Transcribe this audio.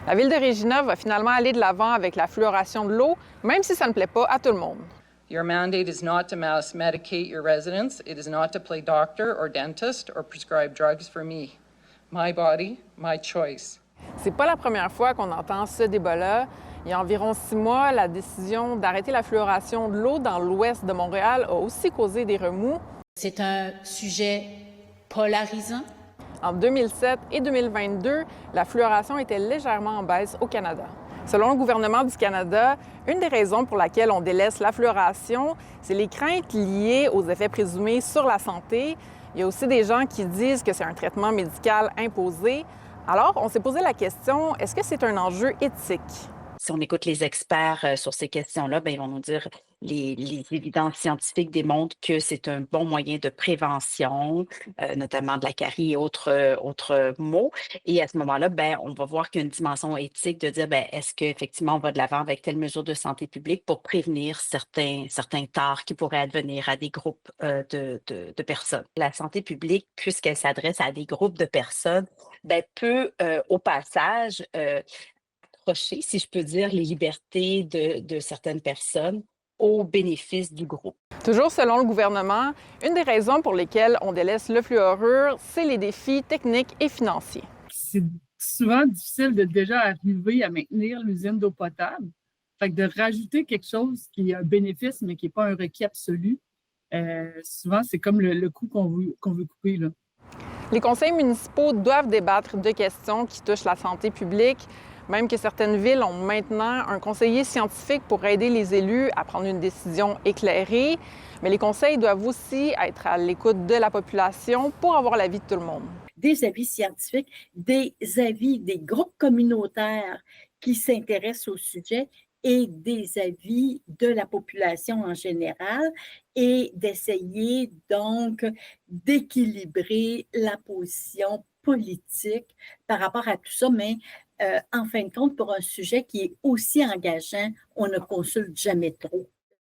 La ville de Regina va finalement aller de l'avant avec la fluoration de l'eau, même si ça ne plaît pas à tout le monde. Your mandate is not to mass medicate your residents. It is not to play doctor or dentist or prescribe drugs for me. My body, my choice. C'est pas la première fois qu'on entend ce débat-là. Il y a environ 6 mois, la décision d'arrêter la fluoration de l'eau dans l'ouest de Montréal a aussi causé des remous. C'est un sujet polarisant. En 2007 et 2022, la fluoration était légèrement en baisse au Canada. Selon le gouvernement du Canada, une des raisons pour laquelle on délaisse la fluoration, c'est les craintes liées aux effets présumés sur la santé. Il y a aussi des gens qui disent que c'est un traitement médical imposé. Alors, on s'est posé la question, est-ce que c'est un enjeu éthique? Si on écoute les experts sur ces questions-là, ben, ils vont nous dire les évidences scientifiques démontrent que c'est un bon moyen de prévention, notamment de la carie et autres maux. Et à ce moment-là, ben, on va voir qu'il y a une dimension éthique de dire ben, est-ce qu'effectivement on va de l'avant avec telle mesure de santé publique pour prévenir certains torts qui pourraient advenir à des groupes de personnes. La santé publique, puisqu'elle s'adresse à des groupes de personnes, ben, peut au passage approcher, si je peux dire, les libertés de certaines personnes au bénéfice du groupe. Toujours selon le gouvernement, une des raisons pour lesquelles on délaisse le fluorure, c'est les défis techniques et financiers. C'est souvent difficile de déjà arriver à maintenir l'usine d'eau potable. Fait que de rajouter quelque chose qui a un bénéfice, mais qui n'est pas un requis absolu, souvent, c'est comme le coût qu'on veut couper, là. Les conseils municipaux doivent débattre de questions qui touchent la santé publique, même que certaines villes ont maintenant un conseiller scientifique pour aider les élus à prendre une décision éclairée. Mais les conseils doivent aussi être à l'écoute de la population pour avoir l'avis de tout le monde. Des avis scientifiques, des avis des groupes communautaires qui s'intéressent au sujet et des avis de la population en général et d'essayer donc d'équilibrer la position politique par rapport à tout ça, mais en fin de compte, pour un sujet qui est aussi engageant, on ne consulte jamais trop.